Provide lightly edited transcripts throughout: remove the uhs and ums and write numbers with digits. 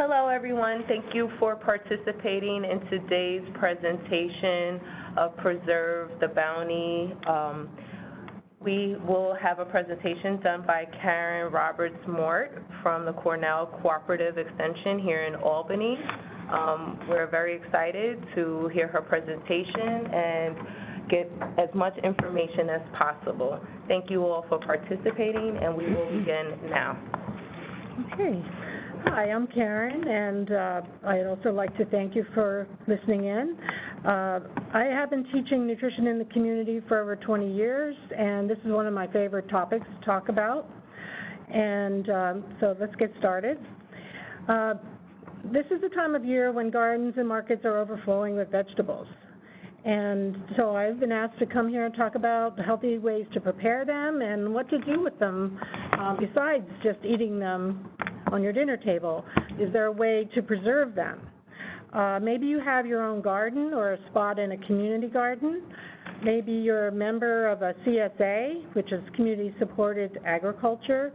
Hello, everyone. Thank you for participating in today's presentation of Preserve the Bounty. We will have a presentation done by Karen Roberts-Mort from the Cornell Cooperative Extension here in Albany. We're very excited to hear her presentation and get as much information as possible. Thank you all for participating, and we will begin now. Okay. Hi, I'm Karen, and I'd also like to thank you for listening in. I have been teaching nutrition in the community for over 20 years, and this is one of my favorite topics to talk about. And so let's get started. This is the time of year when gardens and markets are overflowing with vegetables. And so I've been asked to come here and talk about healthy ways to prepare them and what to do with them besides just eating them on your dinner table. Is there a way to preserve them? Maybe you have your own garden or a spot in a community garden. Maybe you're a member of a CSA, which is community-supported agriculture,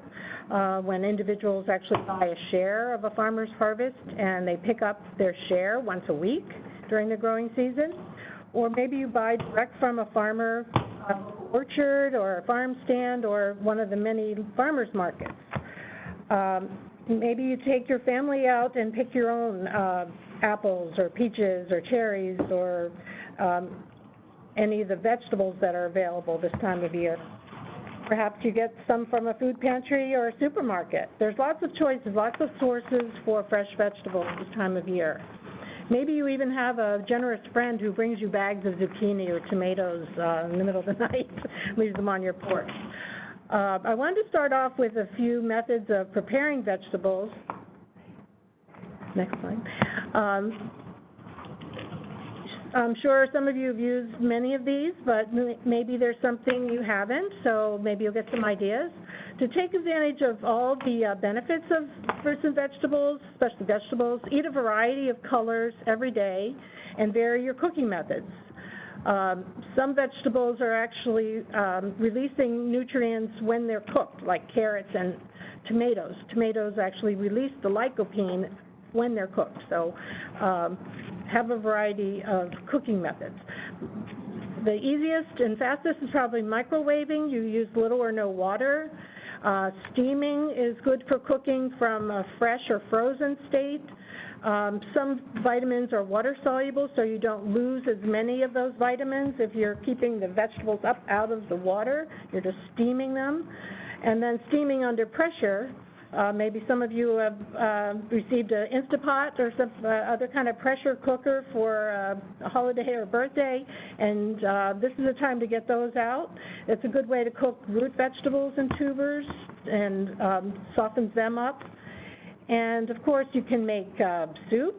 when individuals actually buy a share of a farmer's harvest and they pick up their share once a week during the growing season. Or maybe you buy direct from a farmer orchard or a farm stand or one of the many farmers markets. Maybe you take your family out and pick your own apples or peaches or cherries or any of the vegetables that are available this time of year. Perhaps you get some from a food pantry or a supermarket. There's lots of choices, lots of sources for fresh vegetables this time of year. Maybe you even have a generous friend who brings you bags of zucchini or tomatoes in the middle of the night, leaves them on your porch. I wanted to start off with a few methods of preparing vegetables. Next slide. I'm sure some of you have used many of these, but maybe there's something you haven't, so maybe you'll get some ideas. To take advantage of all the benefits of fruits and vegetables, especially vegetables, eat a variety of colors every day and vary your cooking methods. Some vegetables are actually releasing nutrients when they're cooked, like carrots and tomatoes. Tomatoes actually release the lycopene when they're cooked, so have a variety of cooking methods. The easiest and fastest is probably microwaving. You use little or no water. Steaming is good for cooking from a fresh or frozen state. Some vitamins are water-soluble, so you don't lose as many of those vitamins if you're keeping the vegetables up out of the water. You're just steaming them. And then steaming under pressure. Maybe some of you have received an Instapot or some other kind of pressure cooker for a holiday or birthday, and this is the time to get those out. It's a good way to cook root vegetables and tubers and softens them up. And, of course, you can make soup.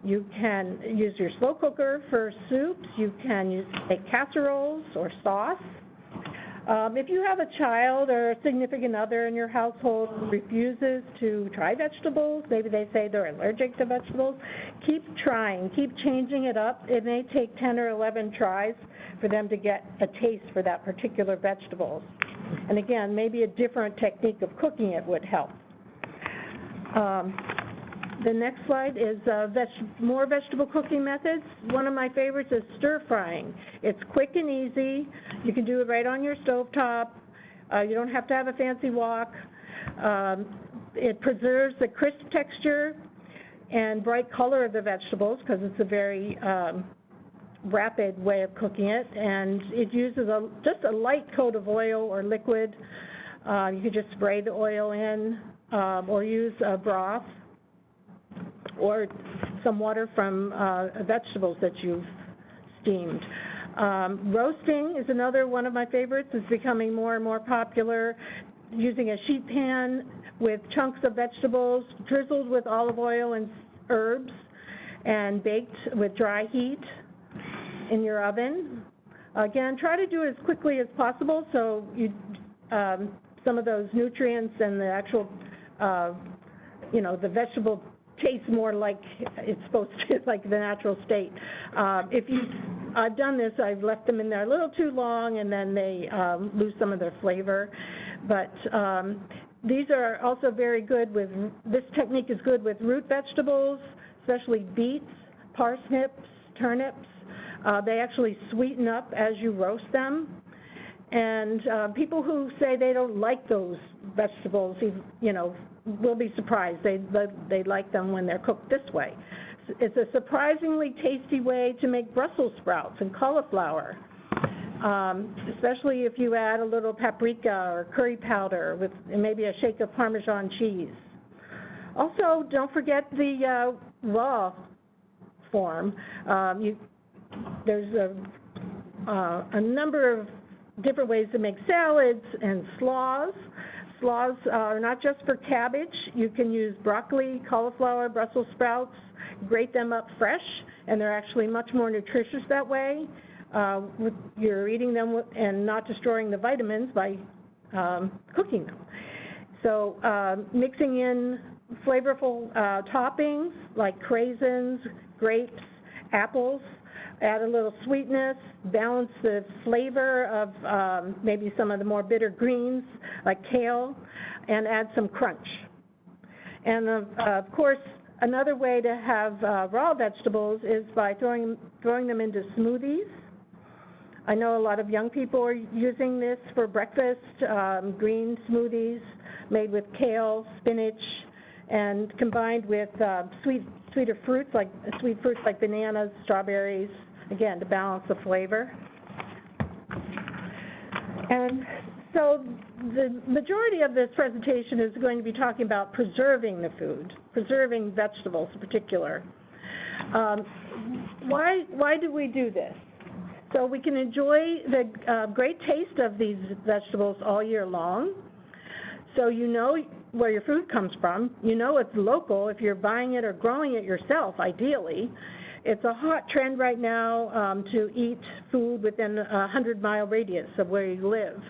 You can use your slow cooker for soups. You can make casseroles or sauce. If you have a child or a significant other in your household who refuses to try vegetables, maybe they say they're allergic to vegetables, keep trying, keep changing it up. It may take 10 or 11 tries for them to get a taste for that particular vegetable. And again, maybe a different technique of cooking it would help. The next slide is more vegetable cooking methods. One of my favorites is stir frying. It's quick and easy. You can do it right on your stovetop. You don't have to have a fancy wok. It preserves the crisp texture and bright color of the vegetables because it's a very rapid way of cooking it. And it uses just a light coat of oil or liquid. You could just spray the oil in or use a broth or some water from vegetables that you've steamed. Roasting is another one of my favorites. It's becoming more and more popular, using a sheet pan with chunks of vegetables drizzled with olive oil and herbs and baked with dry heat in your oven. Again, try to do it as quickly as possible so you, some of those nutrients and the actual, the vegetable tastes more like it's supposed to, like the natural state. I've done this, I've left them in there a little too long and then they lose some of their flavor. But These are also very good with, this technique is good with root vegetables, especially beets, parsnips, turnips. They actually sweeten up as you roast them. And people who say they don't like those vegetables, you know, will be surprised. They like them when they're cooked this way. It's a surprisingly tasty way to make Brussels sprouts and cauliflower, especially if you add a little paprika or curry powder with maybe a shake of Parmesan cheese. Also, don't forget the raw form. There's a number of different ways to make salads and slaws. Slaws are not just for cabbage. You can use broccoli, cauliflower, Brussels sprouts, grate them up fresh, and they're actually much more nutritious that way. You're eating them and not destroying the vitamins by cooking them. So mixing in flavorful toppings like craisins, grapes, apples, add a little sweetness, balance the flavor of maybe some of the more bitter greens like kale, and add some crunch. And of course, another way to have raw vegetables is by throwing them into smoothies. I know a lot of young people are using this for breakfast, green smoothies made with kale, spinach, and combined with sweet fruits like bananas, strawberries, again, to balance the flavor. And so the majority of this presentation is going to be talking about preserving the food, preserving vegetables in particular. Why do we do this? So we can enjoy the great taste of these vegetables all year long. So you know where your food comes from. You know it's local if you're buying it or growing it yourself, ideally. It's a hot trend right now to eat food within a 100-mile radius of where you live.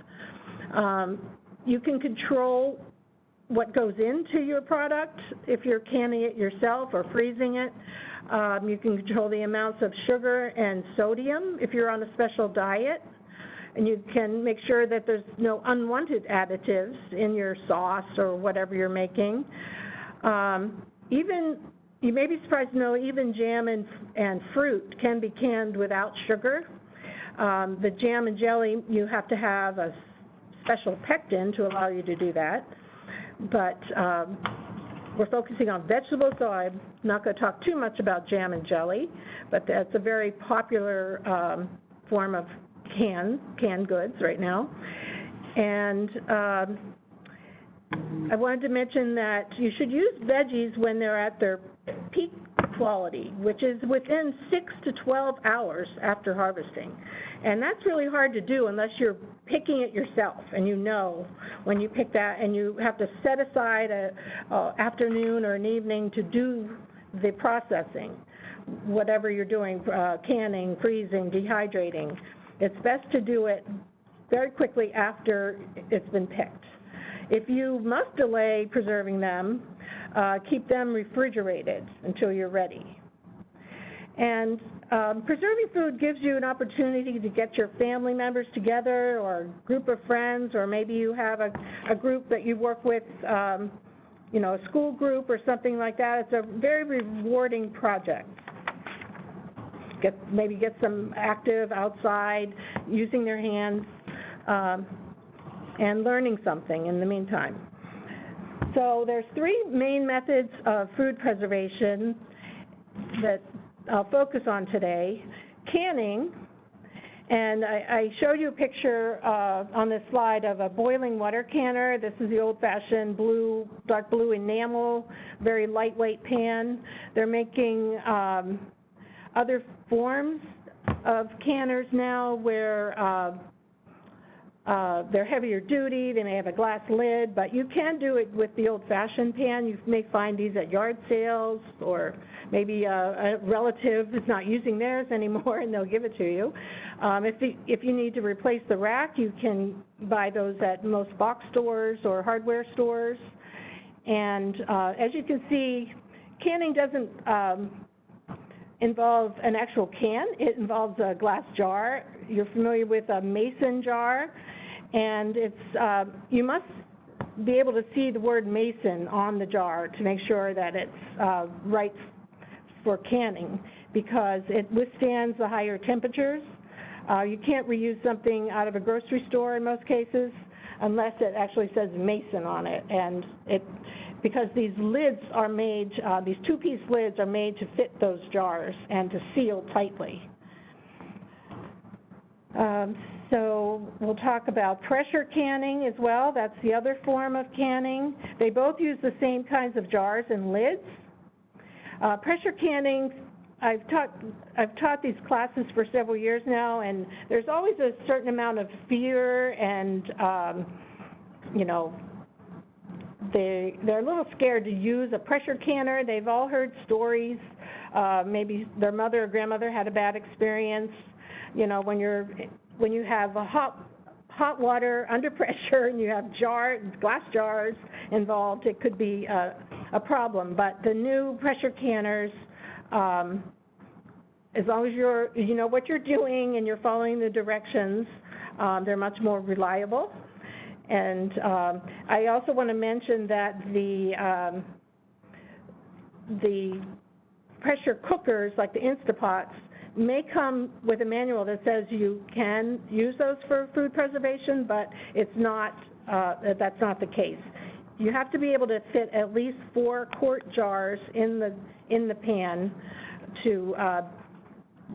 You can control what goes into your product if you're canning it yourself or freezing it. You can control the amounts of sugar and sodium if you're on a special diet. And you can make sure that there's no unwanted additives in your sauce or whatever you're making. You may be surprised to know even jam and fruit can be canned without sugar. The jam and jelly, you have to have a special pectin to allow you to do that. But we're focusing on vegetables, so I'm not going to talk too much about jam and jelly, but that's a very popular form of canned goods right now. And I wanted to mention that you should use veggies when they're at their peak quality, which is within 6 to 12 hours after harvesting. And that's really hard to do unless you're picking it yourself, and you know when you pick that, and you have to set aside an afternoon or an evening to do the processing, whatever you're doing, canning, freezing, dehydrating. It's best to do it very quickly after it's been picked. If you must delay preserving them, keep them refrigerated until you're ready. And preserving food gives you an opportunity to get your family members together or a group of friends, or maybe you have a group that you work with, you know, a school group or something like that. It's a very rewarding project. Maybe get some active outside, using their hands, and learning something in the meantime. So there's 3 main methods of food preservation that I'll focus on today. Canning, and I showed you a picture on this slide of a boiling water canner. This is the old-fashioned blue, dark blue enamel, very lightweight pan. They're making other forms of canners now where they're heavier duty, they may have a glass lid, but you can do it with the old-fashioned pan. You may find these at yard sales, or maybe a relative is not using theirs anymore and they'll give it to you. If you need to replace the rack, you can buy those at most box stores or hardware stores. And as you can see, canning doesn't involve an actual can. It involves a glass jar. You're familiar with a mason jar, and it's you must be able to see the word Mason on the jar to make sure that it's right for canning, because it withstands the higher temperatures. You can't reuse something out of a grocery store in most cases unless it actually says Mason on it, and because these lids are made, these two-piece lids are made to fit those jars and to seal tightly. So we'll talk about pressure canning as well. That's the other form of canning. They both use the same kinds of jars and lids. Pressure canning, I've taught these classes for several years now, and there's always a certain amount of fear and, you know, they're a little scared to use a pressure canner. They've all heard stories. Maybe their mother or grandmother had a bad experience. You know, when you have a hot water under pressure and you have glass jars involved, it could be a problem. But the new pressure canners, as long as you know what you're doing and you're following the directions, they're much more reliable. And I also want to mention that the pressure cookers, like the Instapots, may come with a manual that says you can use those for food preservation, but it's not, that's not the case. You have to be able to fit at least 4 quart jars in the pan to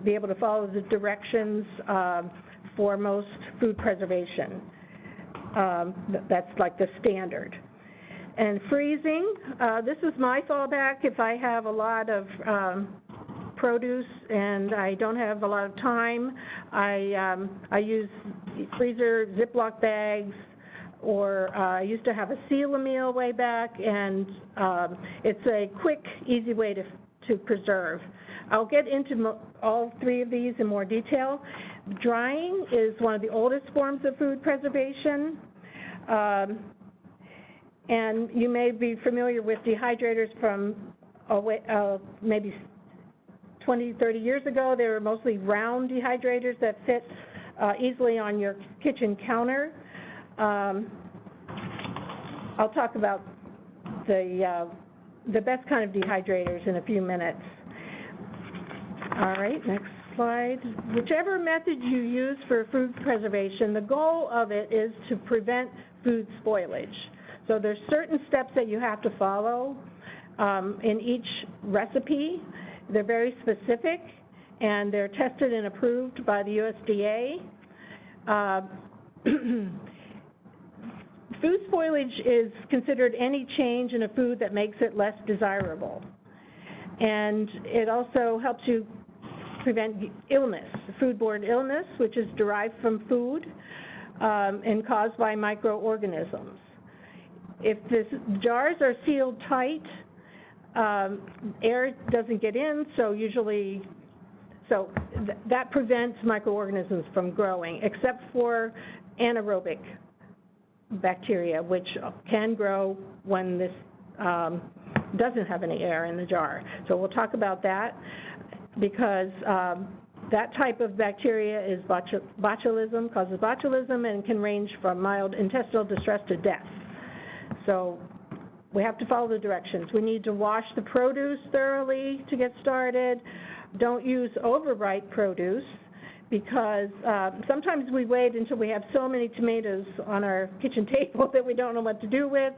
be able to follow the directions for most food preservation. That's like the standard. And freezing, this is my fallback if I have a lot of produce and I don't have a lot of time. I use freezer Ziploc bags, or I used to have a seal-a-meal way back, and it's a quick, easy way to preserve. I'll get into all 3 of these in more detail. Drying is one of the oldest forms of food preservation, and you may be familiar with dehydrators from maybe 20, 30 years ago. They were mostly round dehydrators that fit easily on your kitchen counter. I'll talk about the best kind of dehydrators in a few minutes. All right, next slide. Whichever method you use for food preservation, the goal of it is to prevent food spoilage. So there's certain steps that you have to follow in each recipe. They're very specific, and they're tested and approved by the USDA. Food spoilage is considered any change in a food that makes it less desirable. And it also helps you prevent illness, foodborne illness, which is derived from food and caused by microorganisms. If the jars are sealed tight, air doesn't get in, so that prevents microorganisms from growing, except for anaerobic bacteria, which can grow when this doesn't have any air in the jar. So we'll talk about that, because that type of bacteria is botulism, causes botulism, and can range from mild intestinal distress to death. So we have to follow the directions. We need to wash the produce thoroughly to get started. Don't use overripe produce, because sometimes we wait until we have so many tomatoes on our kitchen table that we don't know what to do with,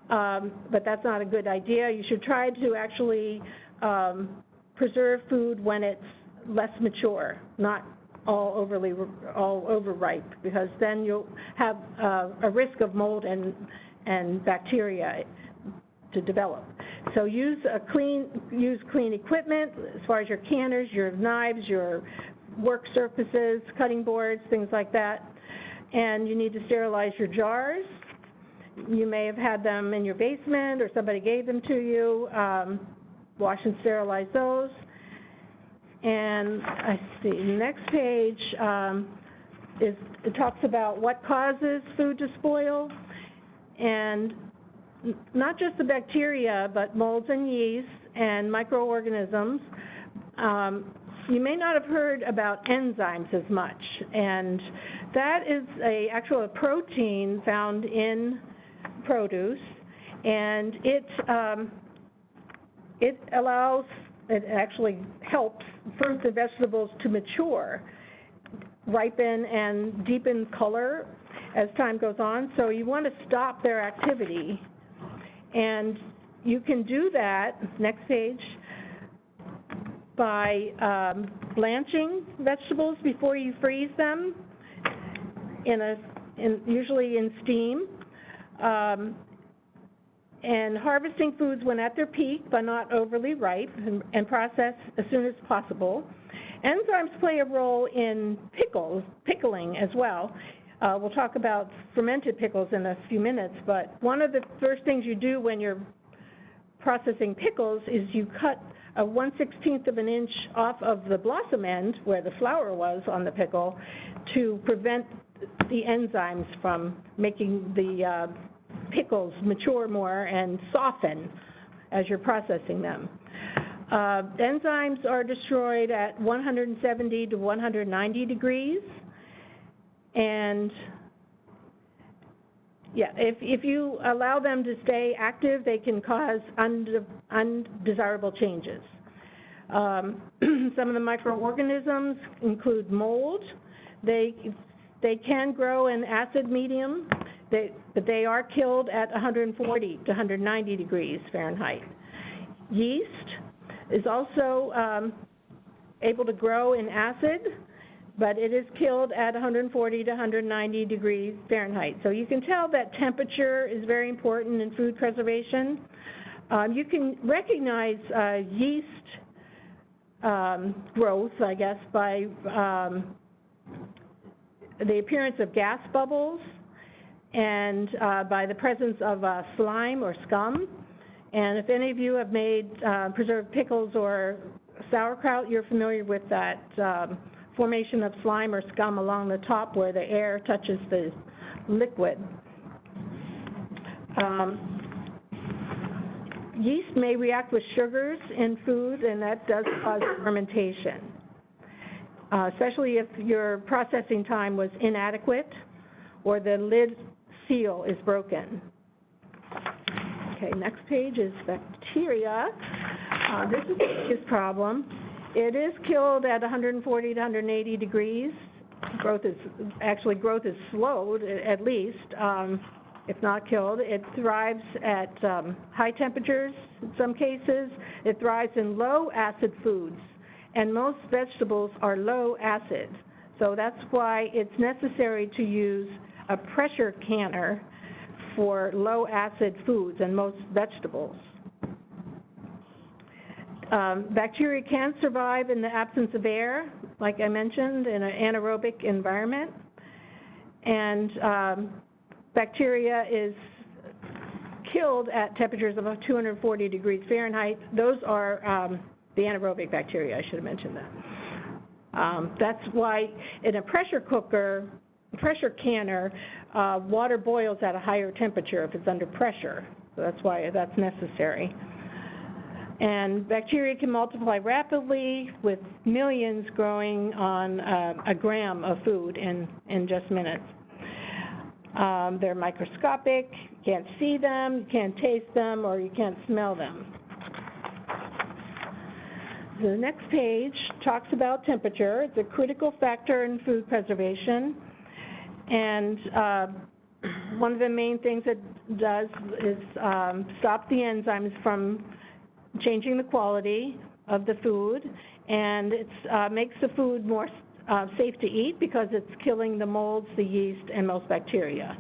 but that's not a good idea. You should try to actually preserve food when it's less mature, not all overripe, because then you'll have a risk of mold and bacteria to develop. So use clean equipment as far as your canners, your knives, your work surfaces, cutting boards, things like that. And you need to sterilize your jars. You may have had them in your basement or somebody gave them to you. Wash and sterilize those. And I see, the next page it talks about what causes food to spoil, and not just the bacteria, but molds and yeast and microorganisms. You may not have heard about enzymes as much, and that is actually a protein found in produce, and it actually helps fruits and vegetables to mature, ripen, and deepen color as time goes on. So you want to stop their activity, and you can do that, next page, by blanching vegetables before you freeze them, usually in steam, and harvesting foods when at their peak but not overly ripe, and process as soon as possible. Enzymes play a role in pickling as well. We'll talk about fermented pickles in a few minutes, but one of the first things you do when you're processing pickles is you cut a 1/16 of an inch off of the blossom end where the flower was on the pickle to prevent the enzymes from making the pickles mature more and soften as you're processing them. Enzymes are destroyed at 170 to 190 degrees, and if you allow them to stay active, they can cause undesirable changes. Some of the microorganisms include mold. They can grow in acid medium, but they are killed at 140 to 190 degrees Fahrenheit. Yeast is also able to grow in acid, but it is killed at 140 to 190 degrees Fahrenheit. So you can tell that temperature is very important in food preservation. You can recognize yeast growth, I guess, by the appearance of gas bubbles and by the presence of slime or scum. And if any of you have made preserved pickles or sauerkraut, you're familiar with that formation of slime or scum along the top where the air touches the liquid. Yeast may react with sugars in food, and that does cause fermentation, especially if your processing time was inadequate or the lid seal is broken. Okay, next page is bacteria. This is the biggest problem. It is killed at 140 to 180 degrees. Growth is slowed, at least, if not killed. It thrives at high temperatures in some cases. It thrives in low acid foods, and most vegetables are low acid. So that's why it's necessary to use a pressure canner for low acid foods and most vegetables. Bacteria can survive in the absence of air, like I mentioned, in an anaerobic environment. And bacteria is killed at temperatures of 240 degrees Fahrenheit. Those are the anaerobic bacteria, I should have mentioned that. That's why in a pressure canner, water boils at a higher temperature if it's under pressure. So that's why that's necessary. And bacteria can multiply rapidly with millions growing on a gram of food in just minutes. They're microscopic, you can't see them, you can't taste them, or you can't smell them. The next page talks about temperature. It's a critical factor in food preservation. And one of the main things it does is stop the enzymes from changing the quality of the food, and it makes the food more safe to eat because it's killing the molds, the yeast, and most bacteria.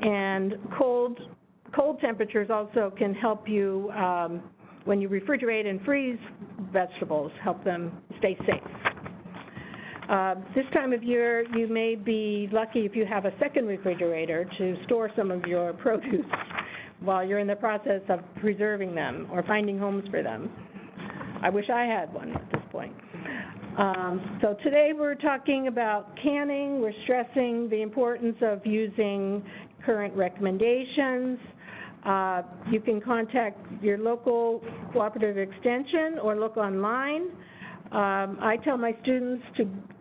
And cold temperatures also can help you, when you refrigerate and freeze vegetables, help them stay safe. This time of year, you may be lucky if you have a second refrigerator to store some of your produce while you're in the process of preserving them or finding homes for them. I wish I had one at this point. So today we're talking about canning. We're stressing the importance of using current recommendations. You can contact your local cooperative extension or look online. I tell my students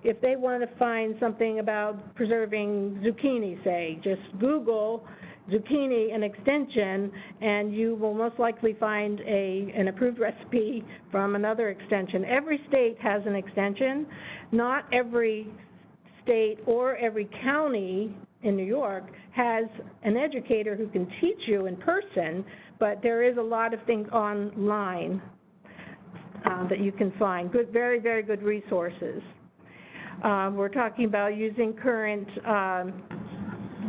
if they want to find something about preserving zucchini, say, just Google zucchini an extension, and you will most likely find an approved recipe from another extension. Every state has an extension. Not every state or every county in New York has an educator who can teach you in person, but there is a lot of things online that you can find. Good, very, very good resources. We're talking about using current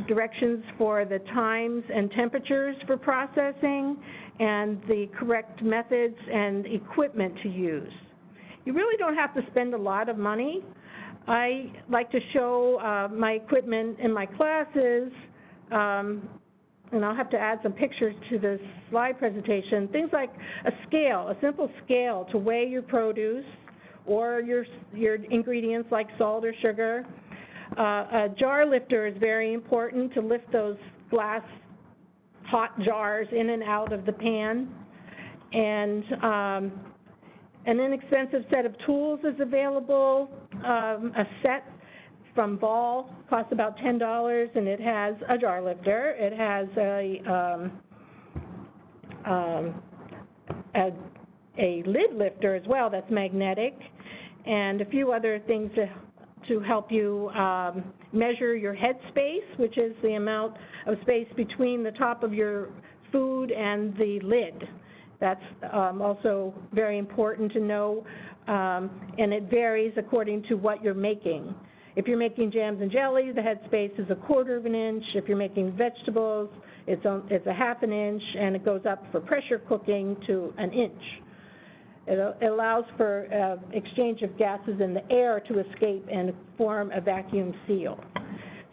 directions for the times and temperatures for processing and the correct methods and equipment to use. You really don't have to spend a lot of money. I like to show my equipment in my classes, and I'll have to add some pictures to this slide presentation. Things like a scale, a simple scale to weigh your produce or your ingredients like salt or sugar. A jar lifter is very important to lift those glass hot jars in and out of the pan. And an inexpensive set of tools is available. A set from Ball costs about $10, and it has a jar lifter. It has a lid lifter as well that's magnetic, and a few other things to help you measure your head space, which is the amount of space between the top of your food and the lid. That's also very important to know, and it varies according to what you're making. If you're making jams and jellies, the head space is 1/4 of an inch. If you're making vegetables, it's 1/2 an inch, and it goes up for pressure cooking to 1 inch. It allows for exchange of gases in the air to escape and form a vacuum seal.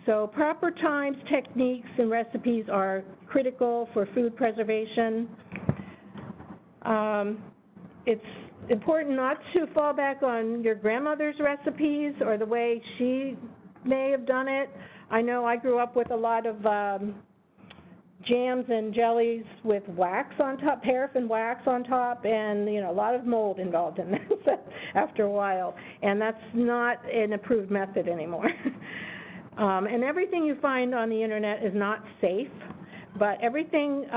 So proper times, techniques, and recipes are critical for food preservation. It's important not to fall back on your grandmother's recipes or the way she may have done it. I know I grew up with a lot of jams and jellies with wax on top, paraffin wax on top, and a lot of mold involved in that after a while. And that's not an approved method anymore. And everything you find on the internet is not safe, but everything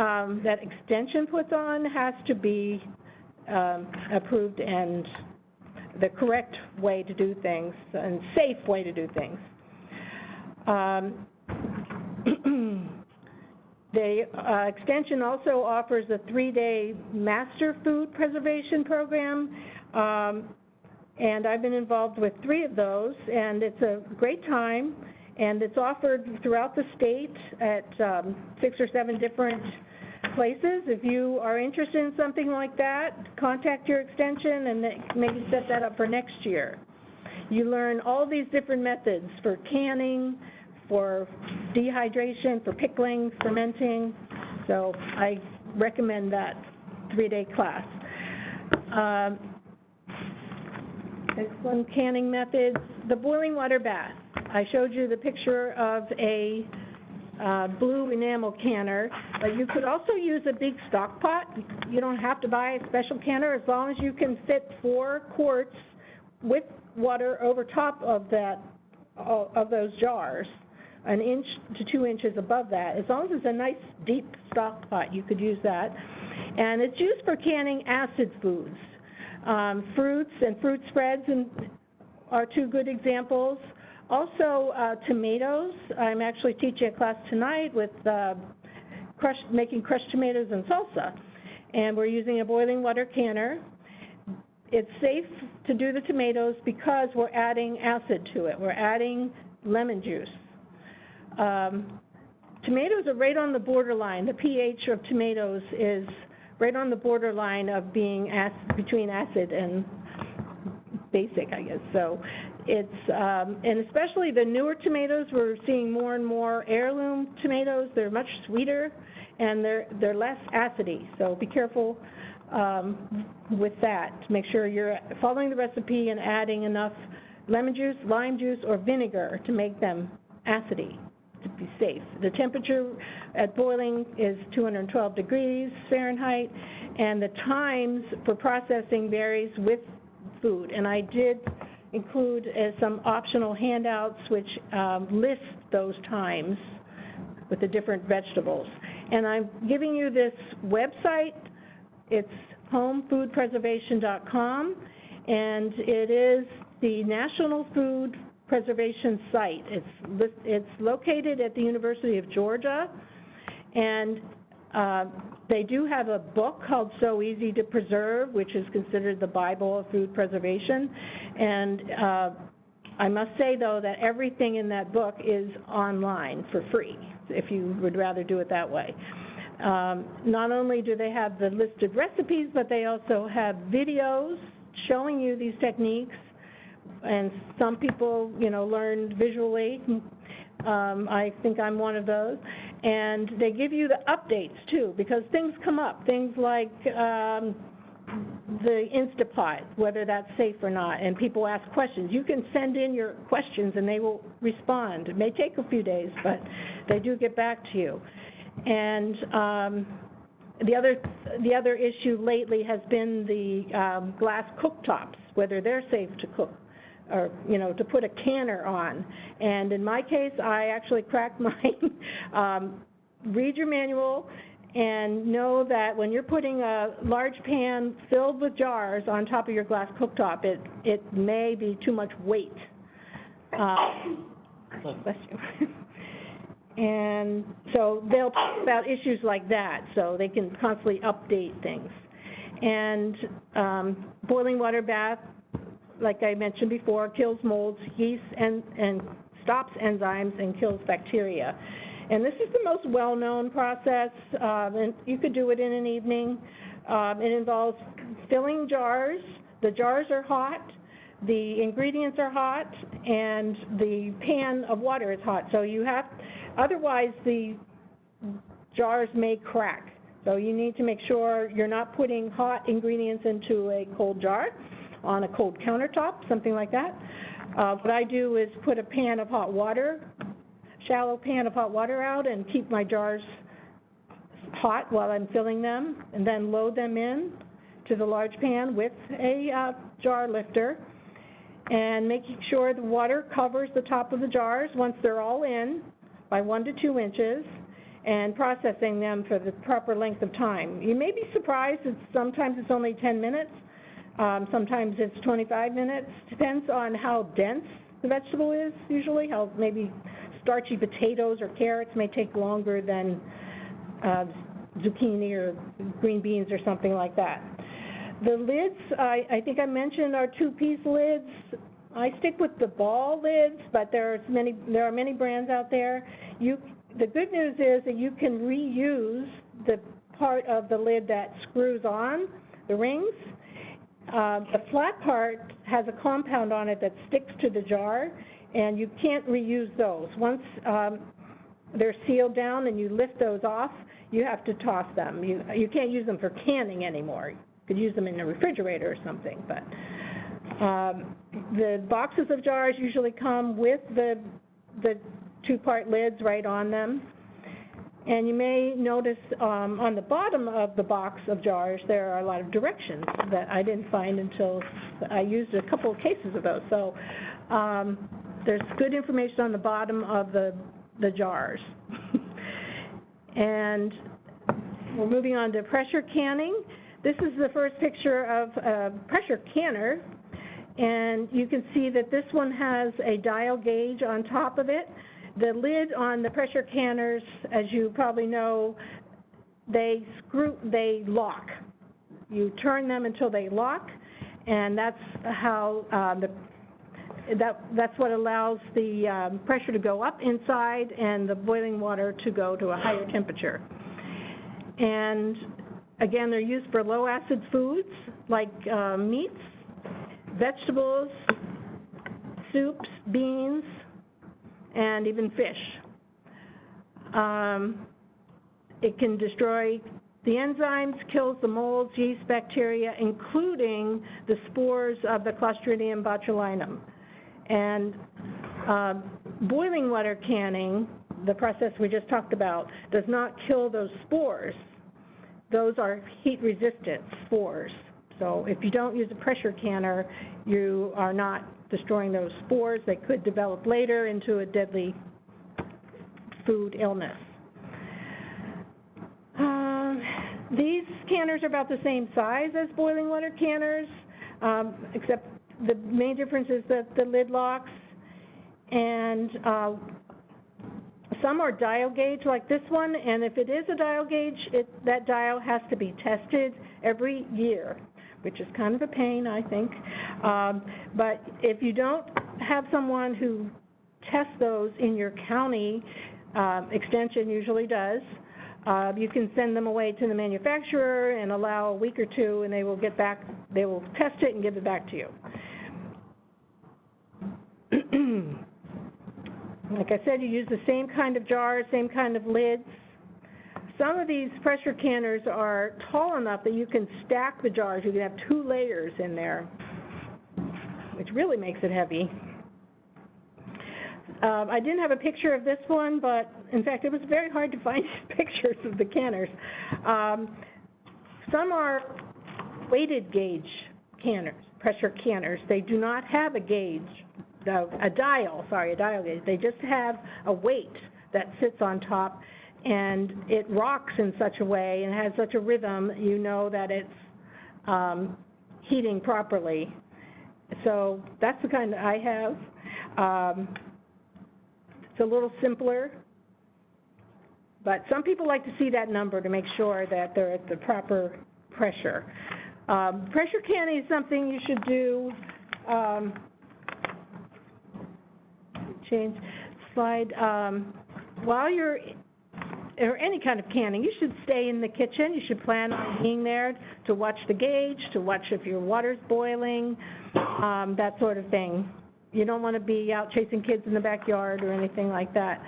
that Extension puts on has to be approved and the correct way to do things and safe way to do things. The Extension also offers a 3-day master food preservation program, and I've been involved with 3 of those, and it's a great time, and it's offered throughout the state at 6 or 7 different places. If you are interested in something like that, contact your Extension and maybe set that up for next year. You learn all these different methods for canning, for dehydration, for pickling, fermenting, so I recommend that 3-day class. Next one, canning methods. The boiling water bath. I showed you the picture of a blue enamel canner, but you could also use a big stock pot. You don't have to buy a special canner as long as you can fit 4 quarts with water over top of that, of those jars, 1 inch to 2 inches above that. As long as it's a nice deep stock pot, you could use that. And it's used for canning acid foods. Fruits and fruit spreads are 2 good examples. Also, tomatoes. I'm actually teaching a class tonight with making crushed tomatoes and salsa, and we're using a boiling water canner. It's safe to do the tomatoes because we're adding acid to it. We're adding lemon juice. Tomatoes are right on the borderline. The pH of tomatoes is right on the borderline of being between acid and basic, I guess. So it's, and especially the newer tomatoes, we're seeing more and more heirloom tomatoes. They're much sweeter and they're less acidy. So be careful with that. Make sure you're following the recipe and adding enough lemon juice, lime juice, or vinegar to make them acidy, to be safe. The temperature at boiling is 212 degrees Fahrenheit, and the times for processing varies with food. And I did include some optional handouts which list those times with the different vegetables. And I'm giving you this website. It's homefoodpreservation.com, and it is the National Food Preservation Site. It's located at the University of Georgia, and they do have a book called So Easy to Preserve, which is considered the Bible of food preservation. And I must say, though, that everything in that book is online for free, if you would rather do it that way. Not only do they have the listed recipes, but they also have videos showing you these techniques, and some people, learn visually. I think I'm one of those. And they give you the updates, too, because things come up, things like the Instapot, whether that's safe or not, and people ask questions. You can send in your questions, and they will respond. It may take a few days, but they do get back to you. And the other issue lately has been the glass cooktops, whether they're safe to cook or, to put a canner on. And in my case, I actually cracked mine. Read your manual and know that when you're putting a large pan filled with jars on top of your glass cooktop, it may be too much weight. Bless you. And so they'll talk about issues like that, so they can constantly update things. And boiling water bath, like I mentioned before, kills molds, yeast, and stops enzymes and kills bacteria. And this is the most well-known process, and you could do it in an evening. It involves filling jars. The jars are hot, the ingredients are hot, and the pan of water is hot. So otherwise the jars may crack. So you need to make sure you're not putting hot ingredients into a cold jar on a cold countertop, something like that. What I do is put a pan of hot water, shallow pan of hot water out, and keep my jars hot while I'm filling them, and then load them in to the large pan with a jar lifter, and making sure the water covers the top of the jars once they're all in by 1 to 2 inches, and processing them for the proper length of time. You may be surprised, sometimes it's only 10 minutes, sometimes it's 25 minutes, depends on how dense the vegetable is usually, how maybe starchy potatoes or carrots may take longer than zucchini or green beans or something like that. The lids, I think I mentioned, are 2-piece lids. I stick with the ball lids, but there are many brands out there. The good news is that you can reuse the part of the lid that screws on, the rings. The flat part has a compound on it that sticks to the jar, and you can't reuse those. Once they're sealed down and you lift those off, you have to toss them. You can't use them for canning anymore. You could use them in the refrigerator or something, but the boxes of jars usually come with the 2-part lids right on them. And you may notice on the bottom of the box of jars there are a lot of directions that I didn't find until I used a couple of cases of those. So there's good information on the bottom of the jars. And we're moving on to pressure canning. This is the first picture of a pressure canner, and you can see that this one has a dial gauge on top of it. The lid on the pressure canners, as you probably know, they lock. You turn them until they lock, and that's how that's what allows the pressure to go up inside and the boiling water to go to a higher temperature. And again, they're used for low acid foods like meats, vegetables, soups, beans, and even fish. It can destroy the enzymes, kills the molds, yeast, bacteria, including the spores of the Clostridium botulinum. And boiling water canning, the process we just talked about, does not kill those spores. Those are heat-resistant spores. So if you don't use a pressure canner, you are not destroying those spores that could develop later into a deadly food illness. These canners are about the same size as boiling water canners, except the main difference is that the lid locks, and some are dial gauge like this one, and if it is a dial gauge, that dial has to be tested every year, which is kind of a pain, I think. But if you don't have someone who tests those in your county, Extension usually does, you can send them away to the manufacturer and allow a week or two, and they will test it and give it back to you. Like I said, you use the same kind of jars, same kind of lids. Some of these pressure canners are tall enough that you can stack the jars. You can have 2 layers in there, which really makes it heavy. I didn't have a picture of this one, but in fact, it was very hard to find pictures of the canners. Some are weighted gauge canners, pressure canners. They do not have a gauge. A dial gauge. They just have a weight that sits on top, and it rocks in such a way and has such a rhythm, you know that it's heating properly. So that's the kind that I have. It's a little simpler, but some people like to see that number to make sure that they're at the proper pressure. Pressure canning is something you should do. Change slide. While you're, or any kind of canning, you should stay in the kitchen. You should plan on being there to watch the gauge, to watch if your water's boiling, that sort of thing. You don't want to be out chasing kids in the backyard or anything like that.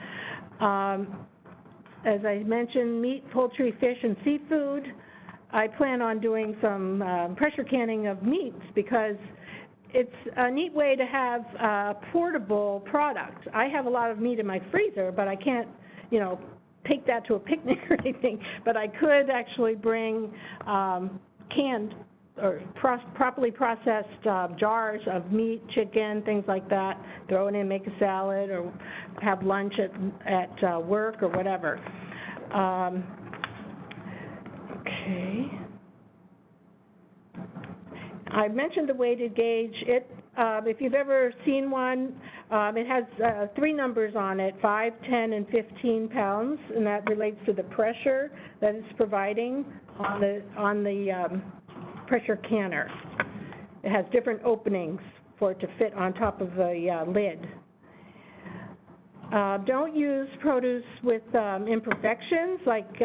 As I mentioned, meat, poultry, fish, and seafood. I plan on doing some pressure canning of meats because it's a neat way to have a portable product. I have a lot of meat in my freezer, but I can't, take that to a picnic or anything. But I could actually bring canned or properly processed jars of meat, chicken, things like that, throw it in, make a salad, or have lunch at work or whatever. Okay. I mentioned the weighted gauge. If you've ever seen one, it has 3 numbers on it, 5, 10, and 15 pounds, and that relates to the pressure that it's providing on the pressure canner. It has different openings for it to fit on top of the lid. Don't use produce with imperfections, like,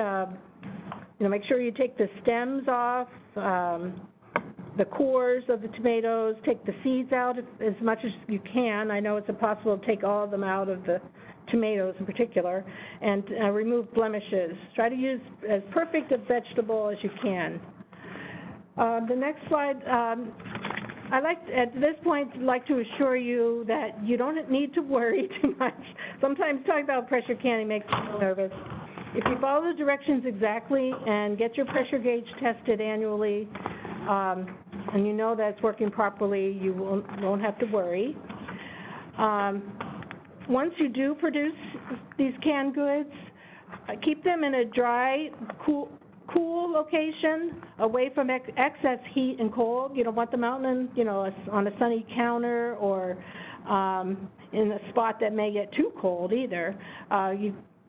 make sure you take the stems off, the cores of the tomatoes, take the seeds out as much as you can. I know it's impossible to take all of them out of the tomatoes in particular, and remove blemishes. Try to use as perfect a vegetable as you can. The next slide, at this point, like to assure you that you don't need to worry too much. Sometimes talking about pressure canning makes me nervous. If you follow the directions exactly and get your pressure gauge tested annually, and you know that it's working properly, you won't have to worry. Once you do produce these canned goods, keep them in a dry, cool location, away from excess heat and cold. You don't want them out on a sunny counter or in a spot that may get too cold either.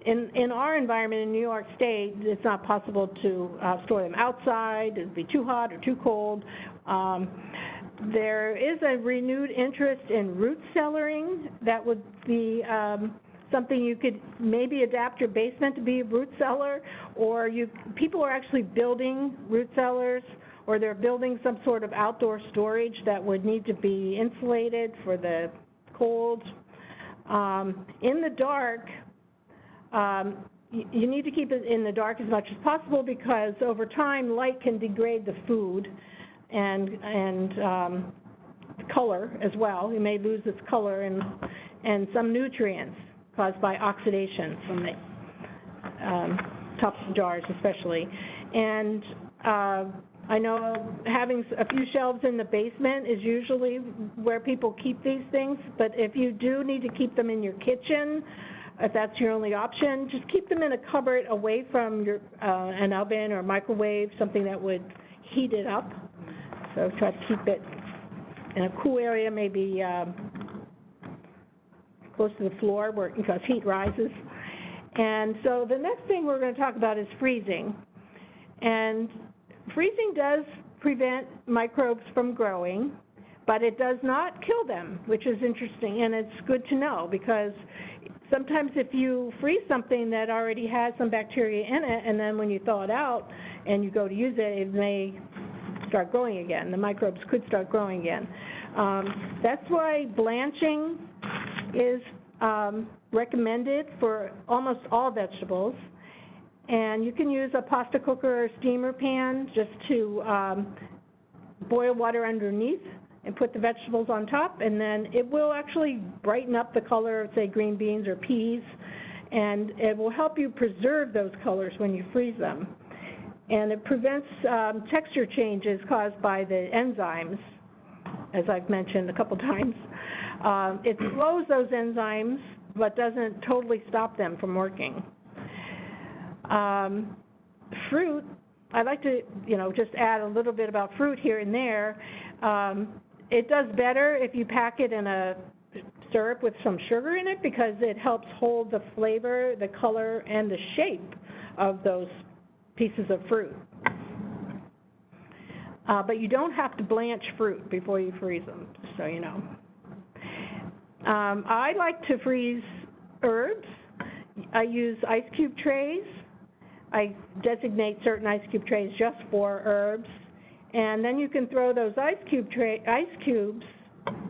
In our environment in New York State, it's not possible to store them outside. It'd be too hot or too cold. There is a renewed interest in root cellaring. That would be something you could maybe adapt your basement to be a root cellar, or people are actually building root cellars, or they're building some sort of outdoor storage that would need to be insulated for the cold. In the dark, you need to keep it in the dark as much as possible, because over time light can degrade the food and color as well. You may lose its color and some nutrients caused by oxidation from the tops of jars especially. And I know having a few shelves in the basement is usually where people keep these things, but if you do need to keep them in your kitchen, If that's your only option, just keep them in a cupboard away from your an oven or microwave, something that would heat it up. So try to keep it in a cool area, maybe close to the floor where, because heat rises. And so the next thing we're going to talk about is freezing. And freezing does prevent microbes from growing, but it does not kill them, which is interesting, and it's good to know, because sometimes if you freeze something that already has some bacteria in it, and then when you thaw it out and you go to use it, it may start growing again. The microbes could start growing again. That's why blanching is recommended for almost all vegetables. And you can use a pasta cooker or steamer pan just to boil water underneath and put the vegetables on top, and then it will actually brighten up the color of, say, green beans or peas, and it will help you preserve those colors when you freeze them. And it prevents texture changes caused by the enzymes, as I've mentioned a couple times. It slows those enzymes, but doesn't totally stop them from working. Fruit, I'd like to, just add a little bit about fruit here and there. It does better if you pack it in a syrup with some sugar in it, because it helps hold the flavor, the color, and the shape of those pieces of fruit. But you don't have to blanch fruit before you freeze them, so you know. I like to freeze herbs. I use ice cube trays. I designate certain ice cube trays just for herbs. And then you can throw those ice cubes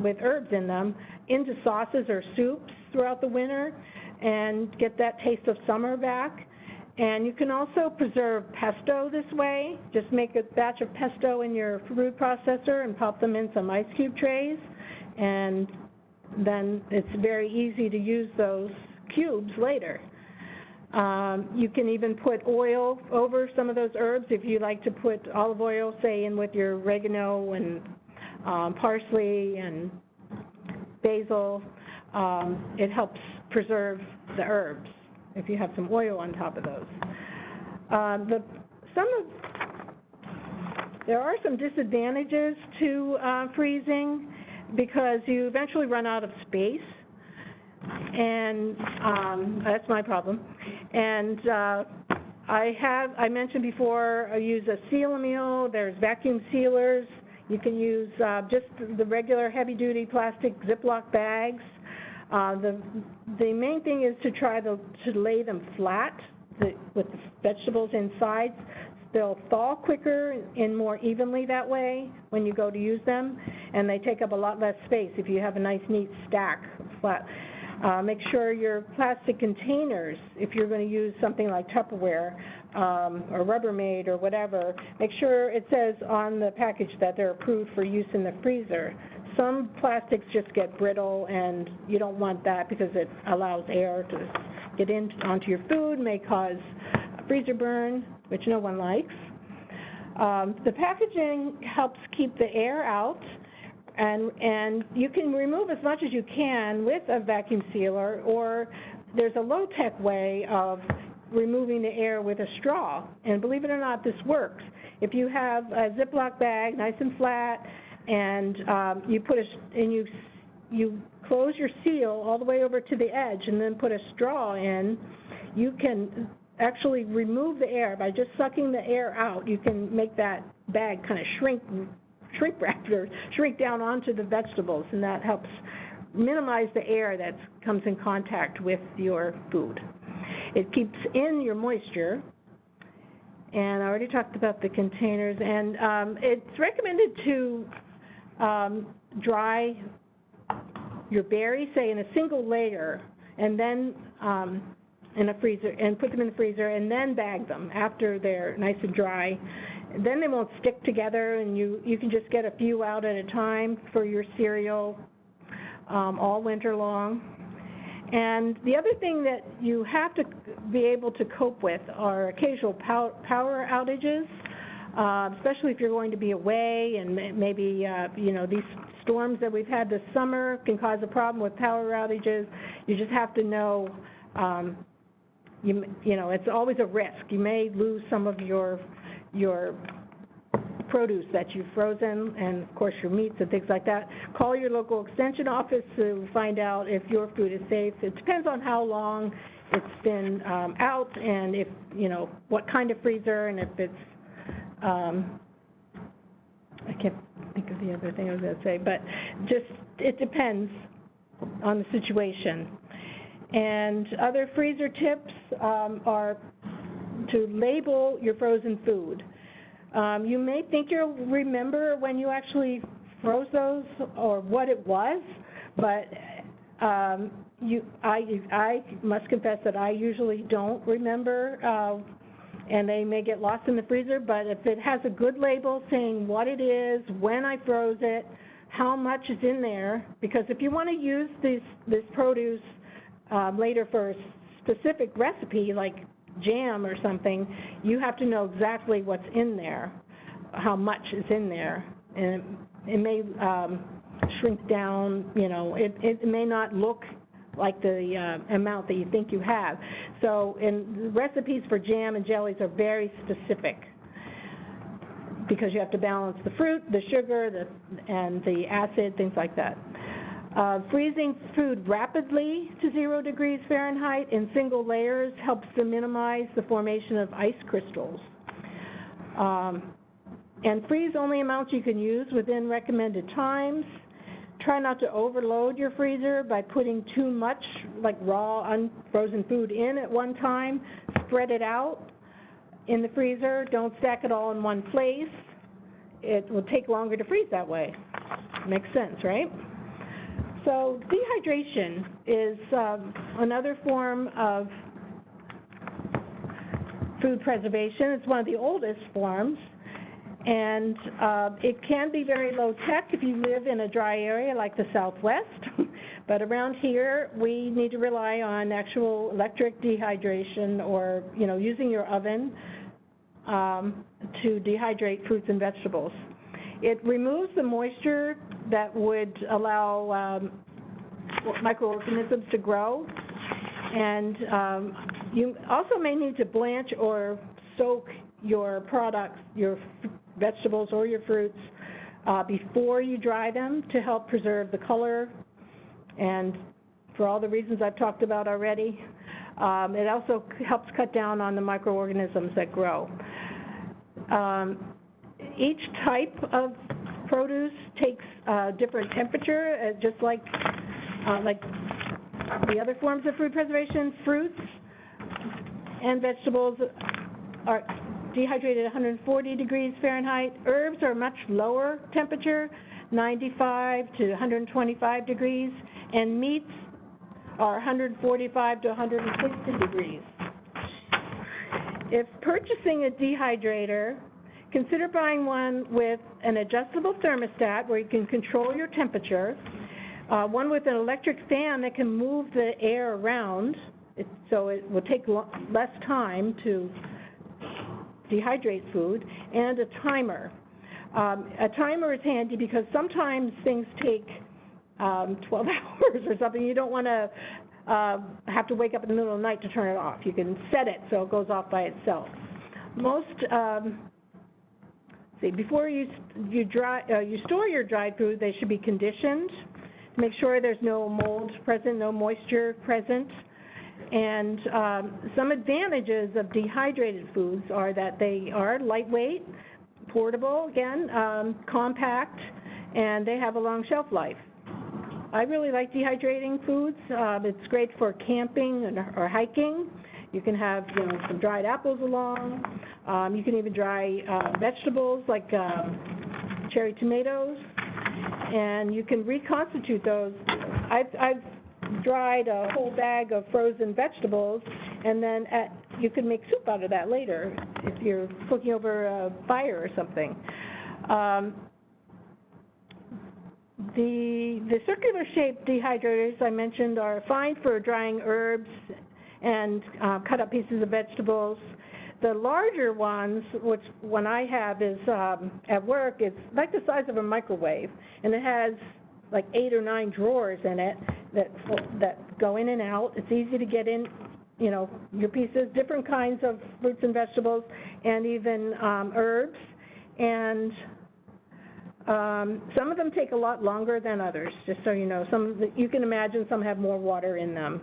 with herbs in them into sauces or soups throughout the winter and get that taste of summer back. And you can also preserve pesto this way. Just make a batch of pesto in your food processor and pop them in some ice cube trays, and then it's very easy to use those cubes later. You can even put oil over some of those herbs if you like to put olive oil, say, in with your oregano and parsley and basil. It helps preserve the herbs if you have some oil on top of those. There are some disadvantages to freezing, because you eventually run out of space, and that's my problem. And I mentioned before, I use a seal-a-meal. There's vacuum sealers. You can use just the regular heavy-duty plastic Ziploc bags. The main thing is to try to lay them flat with the vegetables inside. They'll thaw quicker and more evenly that way when you go to use them, and they take up a lot less space if you have a nice, neat stack flat. Make sure your plastic containers, if you're going to use something like Tupperware or Rubbermaid or whatever, make sure it says on the package that they're approved for use in the freezer. Some plastics just get brittle, and you don't want that because it allows air to get onto your food, may cause a freezer burn, which no one likes. The packaging helps keep the air out, and you can remove as much as you can with a vacuum sealer, or there's a low-tech way of removing the air with a straw, and believe it or not, this works. If you have a Ziploc bag, nice and flat, and you close your seal all the way over to the edge and then put a straw in, you can actually remove the air by just sucking the air out. You can make that bag kind of shrink down onto the vegetables, and that helps minimize the air that comes in contact with your food. It keeps in your moisture, and I already talked about the containers, and it's recommended to dry your berries, say, in a single layer, and then in a freezer, and put them in the freezer, and then bag them after they're nice and dry. Then they won't stick together, and you can just get a few out at a time for your cereal all winter long. And the other thing that you have to be able to cope with are occasional power outages, especially if you're going to be away, and maybe these storms that we've had this summer can cause a problem with power outages. You just have to know you know, it's always a risk. You may lose some of your produce that you've frozen, and of course your meats and things like that. Call your local extension office to find out if your food is safe. It depends on how long it's been out, and if, you know, what kind of freezer, and if it's, I can't think of the other thing I was going to say, but just, it depends on the situation. And other freezer tips are to label your frozen food. You may think you'll remember when you actually froze those or what it was, but I must confess that I usually don't remember, and they may get lost in the freezer, but if it has a good label saying what it is, when I froze it, how much is in there, because if you want to use this produce later for a specific recipe like jam or something, you have to know exactly what's in there, how much is in there, and it may shrink down, you know, it may not look like the amount that you think you have. So, and recipes for jam and jellies are very specific because you have to balance the fruit, the sugar, and the acid, things like that. Freezing food rapidly to 0 degrees Fahrenheit in single layers helps to minimize the formation of ice crystals. And freeze only amounts you can use within recommended times. Try not to overload your freezer by putting too much, like raw, unfrozen food in at one time. Spread it out in the freezer. Don't stack it all in one place. It will take longer to freeze that way. Makes sense, right? So dehydration is another form of food preservation. It's one of the oldest forms, and it can be very low tech if you live in a dry area like the Southwest, but around here we need to rely on actual electric dehydration, or, you know, using your oven to dehydrate fruits and vegetables. It removes the moisture that would allow microorganisms to grow, and you also may need to blanch or soak your products, your vegetables or your fruits, before you dry them to help preserve the color, and for all the reasons I've talked about already. It also helps cut down on the microorganisms that grow. Each type of produce takes a different temperature, just like the other forms of food preservation. Fruits and vegetables are dehydrated at 140 degrees Fahrenheit. Herbs are much lower temperature, 95 to 125 degrees, and meats are 145 to 160 degrees. If purchasing a dehydrator, consider buying one with an adjustable thermostat where you can control your temperature, one with an electric fan that can move the air around, so it will take less time to dehydrate food, and a timer. A timer is handy because sometimes things take 12 hours or something. You don't want to have to wake up in the middle of the night to turn it off. You can set it so it goes off by itself. Most before you store your dried food, they should be conditioned to make sure there's no mold present, no moisture present. And some advantages of dehydrated foods are that they are lightweight, portable, again, compact, and they have a long shelf life. I really like dehydrating foods. It's great for camping or hiking. You can have, you know, some dried apples along. You can even dry vegetables like cherry tomatoes, and you can reconstitute those. I've dried a whole bag of frozen vegetables, and then you can make soup out of that later if you're cooking over a fire or something. The circular shaped dehydrators I mentioned are fine for drying herbs and cut up pieces of vegetables. The larger ones, which one I have is at work, it's like the size of a microwave, and it has like 8 or 9 drawers in it that go in and out. It's easy to get in, you know, your pieces, different kinds of fruits and vegetables, and even herbs. And some of them take a lot longer than others, just so you know. You can imagine some have more water in them,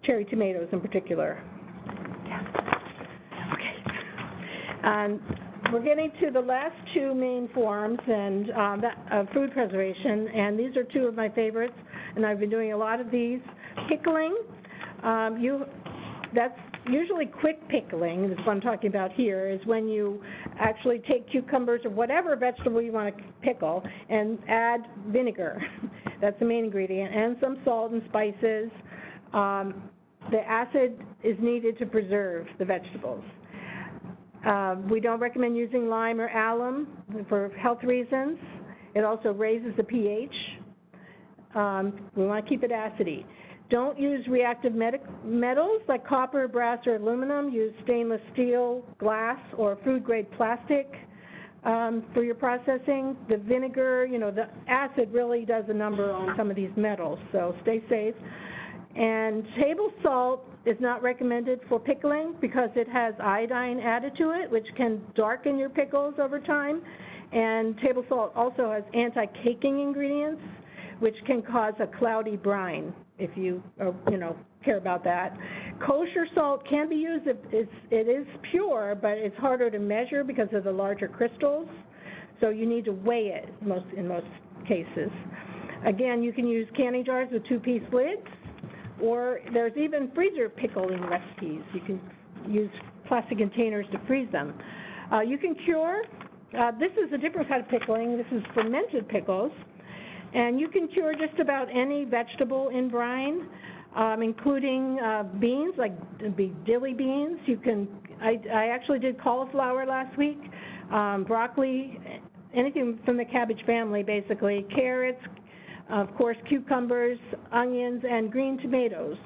cherry tomatoes in particular. Yeah. Okay. And we're getting to the last two main forms and food preservation, and these are two of my favorites, and I've been doing a lot of these. Pickling, that's usually quick pickling, that's what I'm talking about here, is when you actually take cucumbers or whatever vegetable you want to pickle and add vinegar. That's the main ingredient, and some salt and spices. The acid is needed to preserve the vegetables. We don't recommend using lime or alum for health reasons. It also raises the pH. We want to keep it acidy. Don't use reactive metals like copper, brass, or aluminum. Use stainless steel, glass, or food-grade plastic for your processing. The vinegar, you know, the acid really does a number on some of these metals, so stay safe. And table salt is not recommended for pickling because it has iodine added to it, which can darken your pickles over time. And table salt also has anti-caking ingredients, which can cause a cloudy brine, if you care about that. Kosher salt can be used if it is pure, but it's harder to measure because of the larger crystals, so you need to weigh it in most cases. Again, you can use canning jars with two-piece lids, or there's even freezer pickling recipes. You can use plastic containers to freeze them. You can cure. This is a different kind of pickling. This is fermented pickles. And you can cure just about any vegetable in brine, including beans, like dilly beans. I actually did cauliflower last week, broccoli, anything from the cabbage family, basically, carrots, of course, cucumbers, onions, and green tomatoes.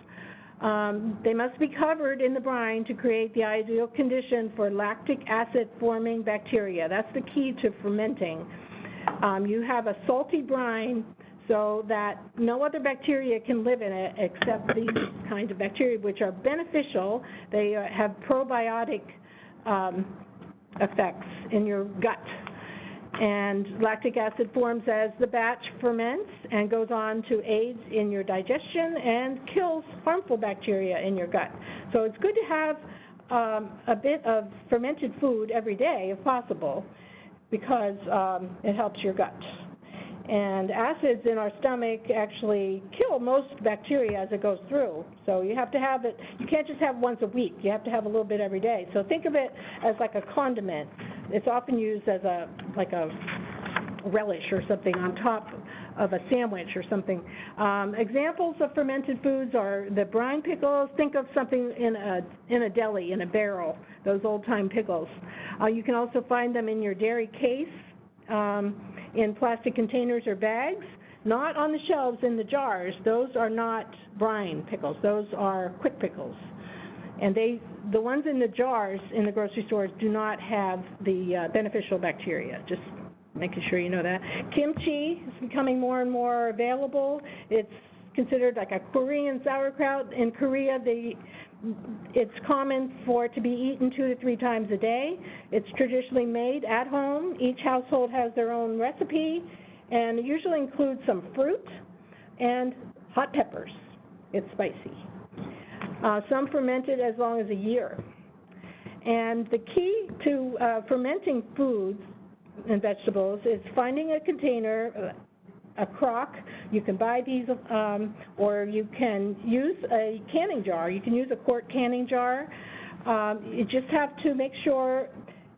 They must be covered in the brine to create the ideal condition for lactic acid-forming bacteria. That's the key to fermenting. You have a salty brine so that no other bacteria can live in it except these kinds of bacteria, which are beneficial. They have probiotic effects in your gut. And lactic acid forms as the batch ferments and goes on to aid in your digestion and kills harmful bacteria in your gut. So it's good to have a bit of fermented food every day if possible, because it helps your gut. And acids in our stomach actually kill most bacteria as it goes through. So you have to have it, you can't just have once a week, you have to have a little bit every day. So think of it as like a condiment. It's often used as a relish or something on top of a sandwich or something. Examples of fermented foods are the brine pickles. Think of something in a deli, in a barrel, those old-time pickles. You can also find them in your dairy case, in plastic containers or bags, not on the shelves in the jars. Those are not brine pickles. Those are quick pickles. And the ones in the jars in the grocery stores do not have the beneficial bacteria, just making sure you know that. Kimchi is becoming more and more available. It's considered like a Korean sauerkraut. In Korea, it's common for it to be eaten 2 to 3 times a day. It's traditionally made at home. Each household has their own recipe, and it usually includes some fruit and hot peppers. It's spicy. Some fermented as long as a year. And the key to fermenting foods and vegetables is finding a container, a crock. You can buy these, or you can use a canning jar. You can use a quart canning jar. You just have to make sure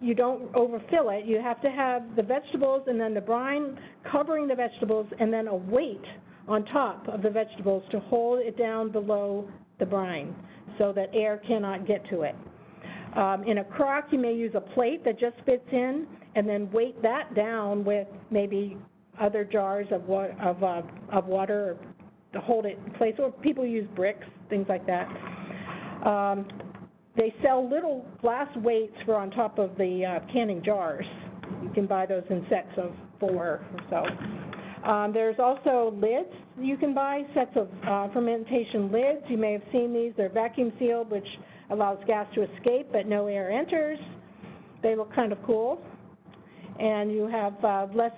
you don't overfill it. You have to have the vegetables and then the brine covering the vegetables and then a weight on top of the vegetables to hold it down below the brine so that air cannot get to it. In a crock, you may use a plate that just fits in and then weight that down with maybe other jars of water to hold it in place, or people use bricks, things like that. They sell little glass weights for on top of the canning jars. You can buy those in sets of 4 or so. There's also lids you can buy, sets of fermentation lids. You may have seen these. They're vacuum sealed, which allows gas to escape, but no air enters. They look kind of cool. And you have less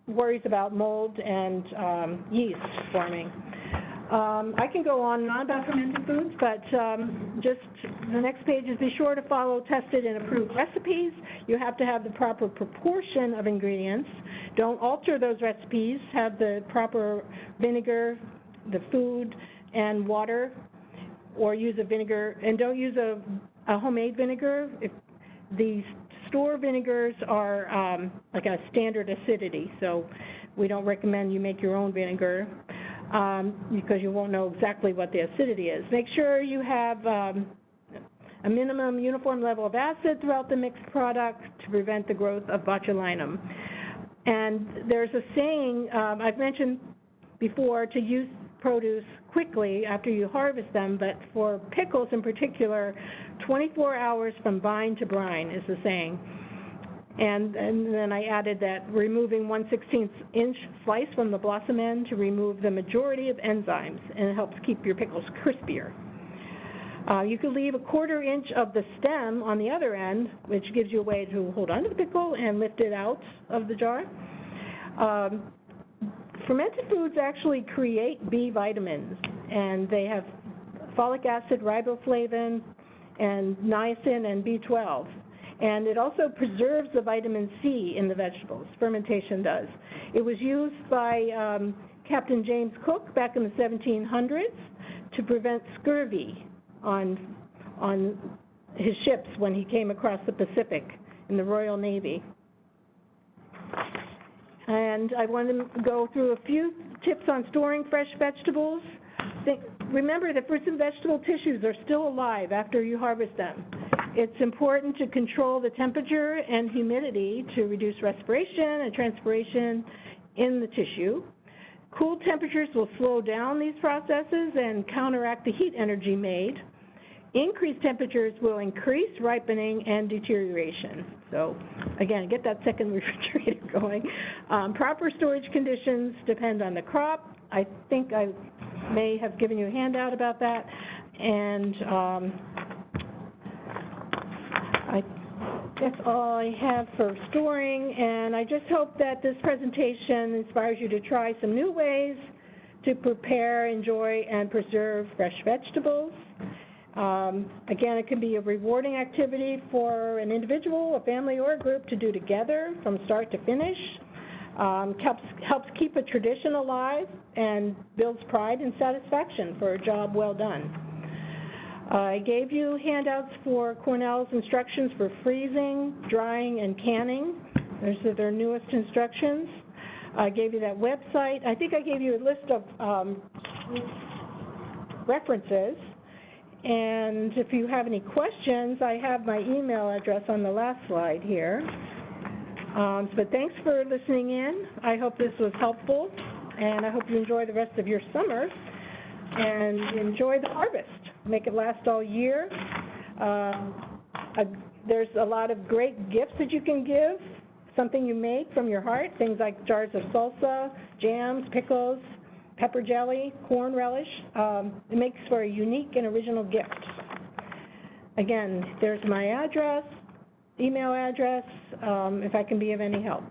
worries about mold and yeast forming. I can go on and on about fermented foods, but just the next page is be sure to follow tested and approved recipes. You have to have the proper proportion of ingredients. Don't alter those recipes. Have the proper vinegar, the food, and water, or use a vinegar, and don't use a homemade vinegar. If these store vinegars are like a standard acidity, so we don't recommend you make your own vinegar because you won't know exactly what the acidity is. Make sure you have a minimum uniform level of acid throughout the mixed product to prevent the growth of botulinum. And there's a saying I've mentioned before, to use produce quickly after you harvest them, but for pickles in particular, 24 hours from vine to brine is the saying. And then I added that removing 1/16 inch slice from the blossom end to remove the majority of enzymes, and it helps keep your pickles crispier. You could leave 1/4 inch of the stem on the other end, which gives you a way to hold onto the pickle and lift it out of the jar. Fermented foods actually create B vitamins, and they have folic acid, riboflavin, and niacin and B12. And it also preserves the vitamin C in the vegetables. Fermentation does. It was used by Captain James Cook back in the 1700s to prevent scurvy on his ships when he came across the Pacific in the Royal Navy. And I want to go through a few tips on storing fresh vegetables. Remember that fruits and vegetable tissues are still alive after you harvest them. It's important to control the temperature and humidity to reduce respiration and transpiration in the tissue. Cool temperatures will slow down these processes and counteract the heat energy made. Increased temperatures will increase ripening and deterioration. So, again, get that second refrigerator going. Proper storage conditions depend on the crop. I think I may have given you a handout about that. And that's all I have for storing. And I just hope that this presentation inspires you to try some new ways to prepare, enjoy, and preserve fresh vegetables. Again, it can be a rewarding activity for an individual, a family, or a group to do together from start to finish. Helps keep a tradition alive and builds pride and satisfaction for a job well done. I gave you handouts for Cornell's instructions for freezing, drying, and canning. Those are their newest instructions. I gave you that website. I think I gave you a list of references. And if you have any questions, I have my email address on the last slide here. But thanks for listening in. I hope this was helpful, and I hope you enjoy the rest of your summer and enjoy the harvest. Make it last all year. There's a lot of great gifts that you can give, something you make from your heart, things like jars of salsa, jams, pickles, pepper jelly, corn relish. It makes for a unique and original gift. Again, there's my address, email address, if I can be of any help.